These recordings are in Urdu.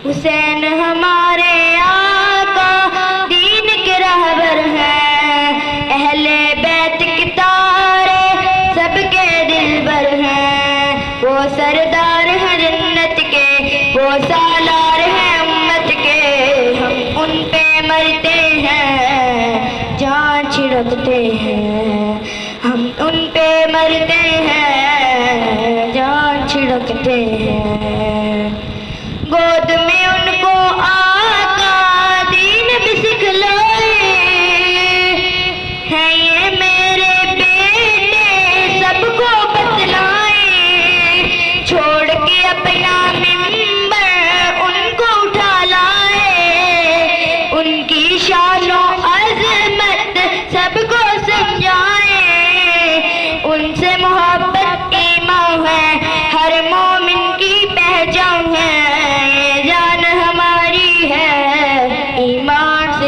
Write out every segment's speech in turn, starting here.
حسین ہمارے آقا دین کے رہبر ہیں، اہل بیت کے تارے سب کے دلبر ہیں، وہ سردار ہیں جنت کے، وہ سالار ہیں امت کے، ہم ان پہ مرتے ہیں جان چھڑکتے ہیں، ہم ان پہ مرتے ہیں جان چھڑکتے ہیں۔ گود میں ان کو آقا دین بھی سکھلائے ہیں، یہ میرے بیٹے سب کو بتلائے، چھوڑ کے اپنا منبر ان کو اٹھا لائے، ان کی شان و عظمت سب کو سمجھائے، ان سے محبت ایمان ہے ہر مومن کی پہچان ہے،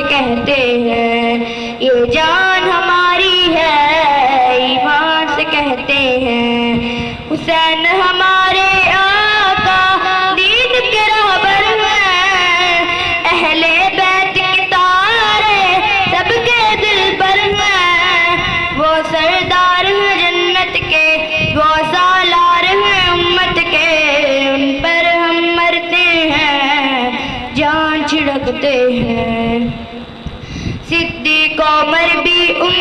کہتے ہیں یہ جان ہماری ہے، ایمان سے کہتے ہیں۔ حسین ہمارے آقا دین کے رہبر ہیں، اہل بیت کے تارے سب کے دلبر ہیں، وہ سردار ہیں جنت کے، وہ سالار ہیں امت کے، ان پر ہم مرتے ہیں جان چھڑکتے ہیں۔ صدیق عمر بھی ان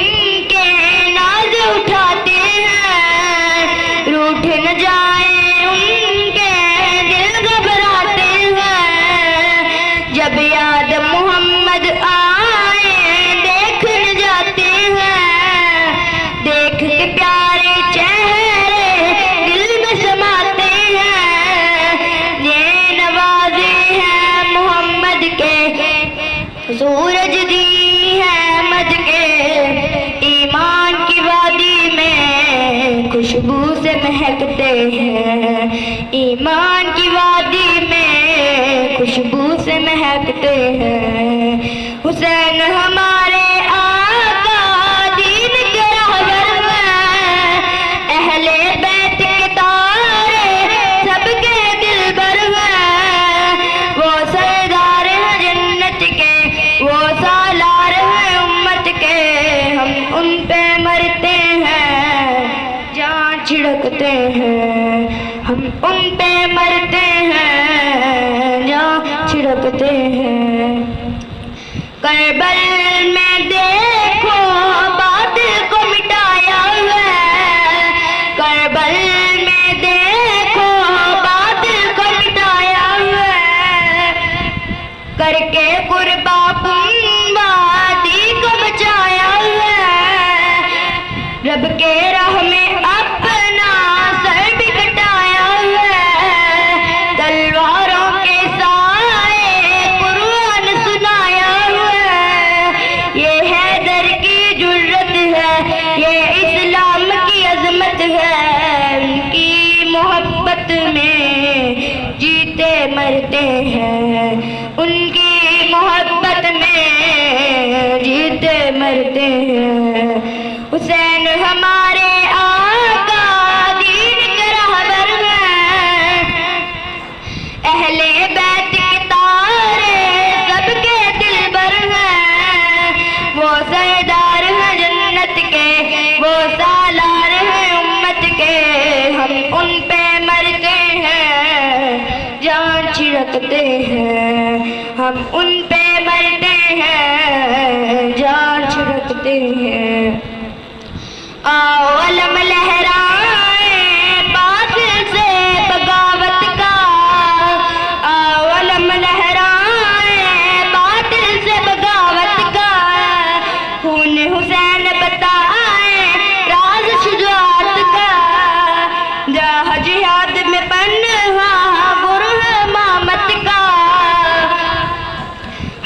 کے ناز اٹھاتے ہیں، روٹھ نہ جائیں ان کے دل گھبراتے ہیں، جب یاد محمد آئے دیکھ نہ جاتے ہیں، دیکھ کے پیارے چہرے دل میں سماتے ہیں، یہ نوازے ہیں محمد کے، سورج دی ایمان کی وادی میں خوشبو سے مہکتے ہیں، ایمان کی وادی میں خوشبو سے مہکتے ہیں۔ حسین ہمارے آقا دین کے رہبر ہیں، اہل بیت کے تارے سب کے دلبر ہیں، وہ سردار ہیں جنت کے، وہ سالار ہیں امت کے، ہم ان پہ مرتے ہیں جان چھڑکتے ہیں، ہم ان پہ مرتے ہیں جان چھڑکتے ہیں۔ کربل میں دیکھو باطل کو مٹایا ہے، کربل میں دیکھو باطل کو مٹایا ہے، کر کے قربان وادی کو بچایا ہے، رب کے راہ میں اپنا سر بھی کٹایا ہے، تلواروں کے سائے قرآن سنایا ہے، یہ حیدر کی جرت ہے، یہ اسلام کی عظمت ہے، ان کی محبت میں جیتے مرتے ہیں، ان کی محبت میں جیتے مرتے ہیں۔ حسین ہمارے آقا دین کے رہبر ہیں، اہل بیت کے تارے سب کے دلبر ہیں، وہ سردار ہیں جنت کے، وہ سالار ہیں امت کے، ہم ان پہ مرتے ہیں جان چھڑکتے ہیں، ہم ان پہ مرتے ہیں جان چھڑکتے ہیں۔ آؤ علم لہرائیں باطل سے بغاوت کا، آؤ علم لہرائیں باطل سے بغاوت کا، خون حسین بتائیں راز شجاعت کا، جہاں جہاد میں پنہا برہ امامت کا،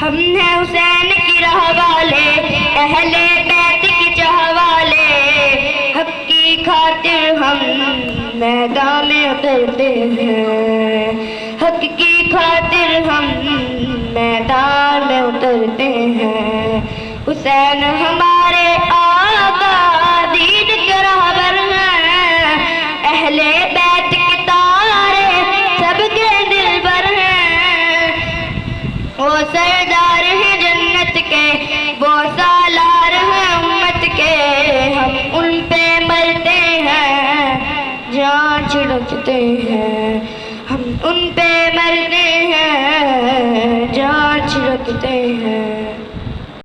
ہم ہیں حسین کی راہ والے، اہل بیت کی چاہ والے، حق کی خاطر ہم میدان میں اترتے ہیں، حق کی خاطر ہم میدان میں اترتے ہیں۔ حسین ہمارے آقا دین کے رہبر ہیں، اہل بیت کے تارے سب کے دلبر ہیں، وہ سردار ہیں جنت کے، وہ سالار ہیں امت کے، ہم ان پہ مرتے ہیں، جان چھڑکتے ہیں۔